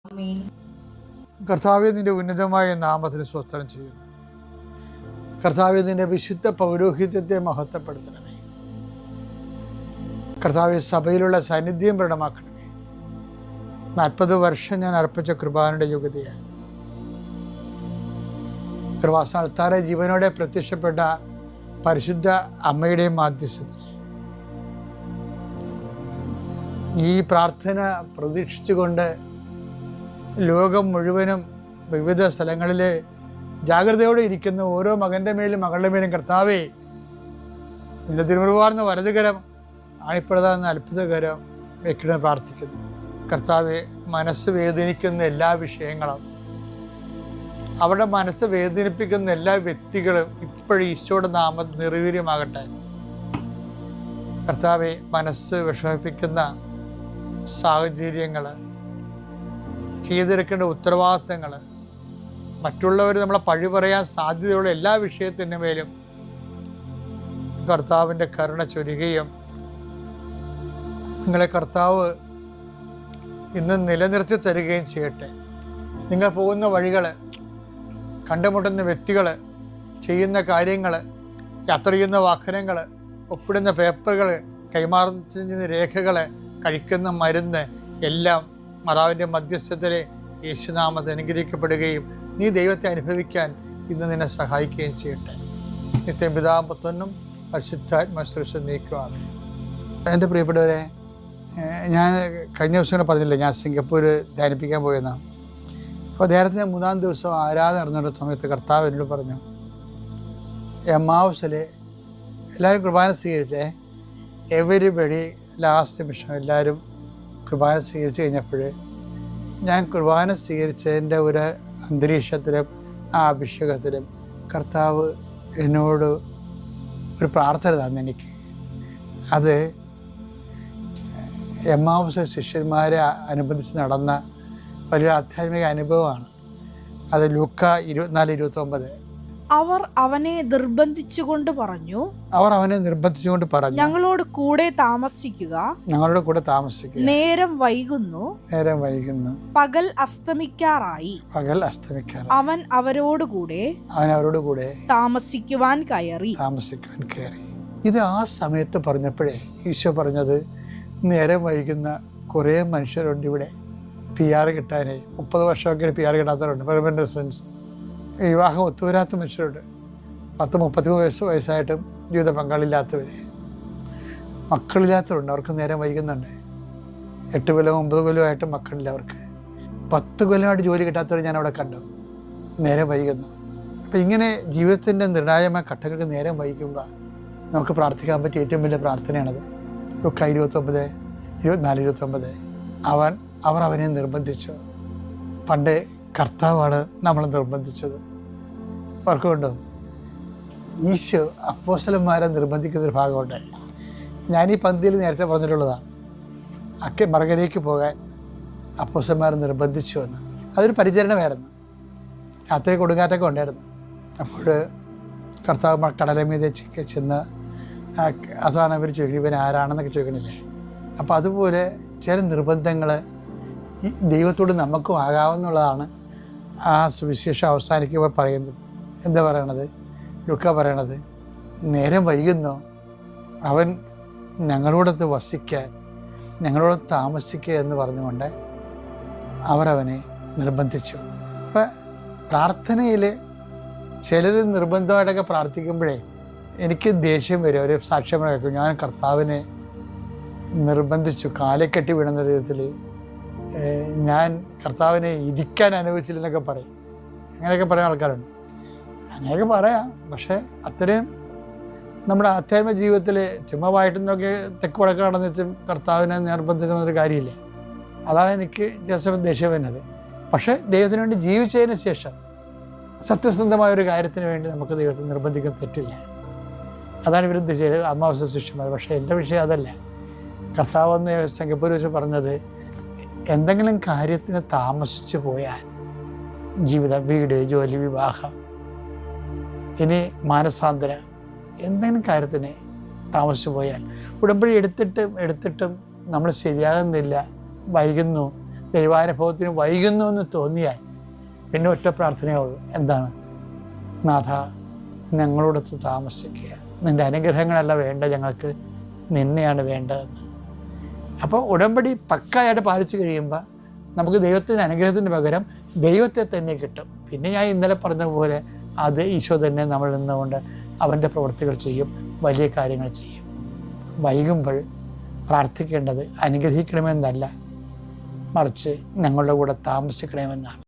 ആമേൻ. കർത്താവേ, നിന്റെ ഉന്നതമായ നാമത്തിന് സ്തോത്രം ചെയ്യുന്നു. കർത്താവേ, നിന്റെ വിശുദ്ധ പൗരോഹിത്യത്തെ മഹത്വപ്പെടുത്തണമേ. കർത്താവേ, സഭയിലുള്ള സാന്നിധ്യം പ്രകടമാക്കണമേ. 40 വർഷം ഞാൻ അർപ്പിച്ച കൃപാനയുടെ യോഗ്യതയാണ്. കൃപാസ്ഥാനത്താറെ ജീവനോടെ പ്രത്യക്ഷപ്പെട്ട പരിശുദ്ധ അമ്മയുടെ മാധ്യസ്ഥത്തിൽ ഈ പ്രാർത്ഥന പ്രതീക്ഷിച്ചുകൊണ്ട് ലോകം മുഴുവനും വിവിധ സ്ഥലങ്ങളിൽ ജാഗ്രതയോടെ ഇരിക്കുന്ന ഓരോ മകൻ്റെ മേലും മകളുടെ മേലും കർത്താവേ, നിന്റെ തിരുമുറുവാർന്ന വലതുകരം ആണിപ്പെടുന്ന അത്ഭുതകരം വെക്കണമെന്ന് പ്രാർത്ഥിക്കുന്നു. കർത്താവെ, മനസ്സ് വേദനിക്കുന്ന എല്ലാ വിഷയങ്ങളും, അവരുടെ മനസ്സ് വേദനിപ്പിക്കുന്ന എല്ലാ വ്യക്തികളും ഇപ്പോഴും ഈശോയുടെ നാമത്തിൽ നിർവീര്യമാകട്ടെ. കർത്താവെ, മനസ്സ് വിഷമിപ്പിക്കുന്ന സാഹചര്യങ്ങൾ, ചെയ്തെടുക്കേണ്ട ഉത്തരവാദിത്തങ്ങൾ, മറ്റുള്ളവർ നമ്മളെ പഴി പറയാൻ സാധ്യതയുള്ള എല്ലാ വിഷയത്തിൻ്റെ മേലും കർത്താവിൻ്റെ കരുണ ചൊരിയുകയും നിങ്ങളെ കർത്താവ് ഇന്ന് നിലനിർത്തി തരികയും ചെയ്യട്ടെ. നിങ്ങൾ പോകുന്ന വഴികൾ, കണ്ടുമുട്ടുന്ന വ്യക്തികൾ, ചെയ്യുന്ന കാര്യങ്ങൾ, യാത്ര ചെയ്യുന്ന വാഹനങ്ങൾ, ഒപ്പിടുന്ന പേപ്പറുകൾ, കൈമാറുന്ന രേഖകൾ, കഴിക്കുന്ന മരുന്ന് എല്ലാം മാതാവിൻ്റെ മധ്യസ്ഥതയിലെ യേശുനാമത്തിൽ അനുഗ്രഹിക്കപ്പെടുകയും നീ ദൈവത്തെ അനുഭവിക്കാൻ ഇന്ന് നിന്നെ സഹായിക്കുകയും ചെയ്യട്ടെ. നിത്യം പിതാവും പുത്രനും പരിശുദ്ധാത്മാവിനെ നീക്കുവാണ്. എൻ്റെ പ്രിയപ്പെട്ടവരെ, ഞാൻ കഴിഞ്ഞ ദിവസങ്ങൾ പറഞ്ഞില്ലേ, ഞാൻ സിംഗപ്പൂർ ധ്യാനിപ്പിക്കാൻ പോയെന്നാണ്. അപ്പോൾ ധ്യാനത്തിന് 3-ാം ദിവസം ആരാധന നടന്നിട്ട് സമയത്ത് കർത്താവ് എന്നോട് പറഞ്ഞു, എമ്മാവുസിൽ എല്ലാവരും കുർബാന സ്വീകരിച്ചേ. എവരിബഡി ലാസ്റ്റ് നിമിഷം എല്ലാവരും കുർബാന സ്വീകരിച്ച് കഴിഞ്ഞപ്പോൾ ഞാൻ കുർബാന സ്വീകരിച്ചതിൻ്റെ ഒരു അന്തരീക്ഷത്തിലും ആ അഭിഷേകത്തിലും കർത്താവ് എന്നോട് ഒരു പ്രാർത്ഥന തന്നു എനിക്ക്. അത് എമ്മാവുസ് ശിഷ്യന്മാരെ അനുബന്ധിച്ച് നടന്ന വലിയ ആധ്യാത്മിക അനുഭവമാണ്. അത് ലൂക്ക 24:29. അവർ അവനെ നിർബന്ധിച്ചുകൊണ്ട് പറഞ്ഞു, ഞങ്ങളോട് കൂടെ താമസിക്കുക, നേരം വൈകുന്നു, പകൽ അസ്തമിക്കാറായി. അവൻ അവരോട് കൂടെ താമസിക്കുവാൻ കയറി. ഇത് ആ സമയത്ത് പറഞ്ഞപ്പോഴേ ഈശോ പറഞ്ഞത്, നേരം വൈകുന്ന കുറേ മനുഷ്യരുണ്ട് ഇവിടെ PR കിട്ടാനായി. 30 വർഷമൊക്കെ PR കിട്ടാത്തവരുണ്ട്, പെർമനന്റ് റെസിഡൻസ്. വിവാഹം ഒത്തുവരാത്ത മനുഷ്യരുണ്ട്. 10-33 വയസ്സായിട്ടും ജീവിത പങ്കാളില്ലാത്തവർ, മക്കളില്ലാത്തവരുണ്ട്. അവർക്ക് നേരം വൈകുന്നുണ്ട്. 8 കൊല്ലം 9 കൊല്ലമായിട്ടും മക്കളില്ല അവർക്ക്. 10 കൊല്ലമായിട്ട് ജോലി കിട്ടാത്തവർ ഞാൻ അവിടെ കണ്ടു. നേരം വൈകുന്നു. അപ്പം ഇങ്ങനെ ജീവിതത്തിൻ്റെ നിർണായകമായ ഘട്ടങ്ങൾക്ക് നേരം വൈകുമ്പോൾ നമുക്ക് പ്രാർത്ഥിക്കാൻ പറ്റിയ ഏറ്റവും വലിയ പ്രാർത്ഥനയാണത്. ലൂക്ക 24:29. അവർ അവനെ നിർബന്ധിച്ചു. പണ്ട് കർത്താവാണ് നമ്മളെ നിർബന്ധിച്ചത്. ഓർക്കുന്നുണ്ടോ? ഈശോ അപ്പോസ്തലന്മാരെ നിർബന്ധിക്കുന്നൊരു ഭാഗമുണ്ട്. ഞാനീ പന്തിയിൽ നേരത്തെ പറഞ്ഞിട്ടുള്ളതാണ്. മറുകരയ്ക്ക് പോകാൻ അപ്പോസ്തലന്മാരെ നിർബന്ധിച്ചു എന്ന്. അതൊരു പരിചരണമായിരുന്നു. രാത്രി കൊടുങ്കാറ്റൊക്കെ ഉണ്ടായിരുന്നു. അപ്പോൾ കർത്താവ് കടലമീതെ ചെന്ന് അതാണ് അവർ ചോദിക്കുന്നത്, ഇവൻ ആരാണെന്നൊക്കെ ചോദിക്കണില്ലേ. അപ്പോൾ അതുപോലെ ചില നിർബന്ധങ്ങൾ ഈ ദൈവത്തോട് നമുക്കും ആകാവുന്നുള്ളതാണ്. ആ സുവിശേഷം അവസാനിക്കുമ്പോൾ പറയുന്നത് എന്താ പറയണത്? ലൂക്ക പറയണത്, നേരം വൈകുന്നു, അവൻ ഞങ്ങളോടൊത്ത് വസിക്കാൻ, ഞങ്ങളോട് താമസിക്കുക എന്ന് പറഞ്ഞുകൊണ്ട് അവരവനെ നിർബന്ധിച്ചു. അപ്പം പ്രാർത്ഥനയിൽ ചിലർ നിർബന്ധമായിട്ടൊക്കെ പ്രാർത്ഥിക്കുമ്പോഴേ എനിക്ക് ദേഷ്യം വരും. ഒരു സാക്ഷ്യം കേൾക്കും, ഞാൻ കർത്താവിനെ നിർബന്ധിച്ചു, കാലെ കെട്ടി വീണുന്ന വിധത്തിൽ ഞാൻ കർത്താവിനെ ഇരിക്കാൻ അനുവദിച്ചില്ലെന്നൊക്കെ പറയും. അങ്ങനെയൊക്കെ പറയുന്ന ആൾക്കാരുണ്ട്. അങ്ങനെയൊക്കെ പറയാം. പക്ഷേ അത്രയും നമ്മുടെ ആധ്യാത്മിക ജീവിതത്തിൽ ചുമ്മാ വായിട്ടുന്നൊക്കെ തെക്ക് വടക്ക് നടന്ന് വെച്ചും കർത്താവിനെ നിർബന്ധിക്കുന്നൊരു കാര്യമില്ലേ. അതാണ് എനിക്ക് ജസ്റ്റ് ദേഷ്യം വരുന്നത്. പക്ഷേ ദൈവത്തിന് വേണ്ടി ജീവിച്ചതിന് ശേഷം സത്യസന്ധമായൊരു കാര്യത്തിന് വേണ്ടി നമുക്ക് ദൈവത്തെ നിർബന്ധിക്കാൻ തെറ്റില്ല. അതാണ് ഇവർ ചെയ്തത്, അമാവാസ്യ ശിഷ്യന്മാർ. പക്ഷേ എൻ്റെ വിഷയം അതല്ല. കർത്താവ് എന്ന് സിംഗപ്പൂർ വെച്ച് പറഞ്ഞത്, എന്തെങ്കിലും കാര്യത്തിന് താമസിച്ചു പോയാൽ, ജീവിതം, വീട്, ജോലി, വിവാഹം, ഇനി മാനസാന്തരം, എന്തെങ്കിലും കാര്യത്തിന് താമസിച്ചു പോയാൽ, ഉടമ്പടി എടുത്തിട്ടും നമ്മൾ ശരിയാകുന്നില്ല, വൈകുന്നു, ദൈവാനുഭവത്തിന് വൈകുന്നു എന്ന് തോന്നിയാൽ പിന്നെ ഒറ്റ പ്രാർത്ഥനയേ ഉള്ളൂ. എന്താണ്? നാഥ, ഞങ്ങളോടൊത്ത് താമസിക്കുക. നിൻ്റെ അനുഗ്രഹങ്ങളല്ല വേണ്ട, ഞങ്ങൾക്ക് നിന്നെയാണ് വേണ്ടതെന്ന്. അപ്പോൾ ഉടമ്പടി പക്കായിട്ട് പാലിച്ചു കഴിയുമ്പോൾ നമുക്ക് ദൈവത്തിൻ്റെ അനുഗ്രഹത്തിന് പകരം ദൈവത്തെ തന്നെ കിട്ടും. പിന്നെ ഞാൻ ഇന്നലെ പറഞ്ഞതുപോലെ അത് ഈശോ തന്നെ നമ്മൾ നിന്നുകൊണ്ട് അവൻ്റെ പ്രവൃത്തികൾ ചെയ്യും, വലിയ കാര്യങ്ങൾ ചെയ്യും. വൈകുമ്പോൾ പ്രാർത്ഥിക്കേണ്ടത് അനുഗ്രഹിക്കണമെന്നല്ല, മറിച്ച് ഞങ്ങളുടെ കൂടെ താമസിക്കണമെന്നാണ്.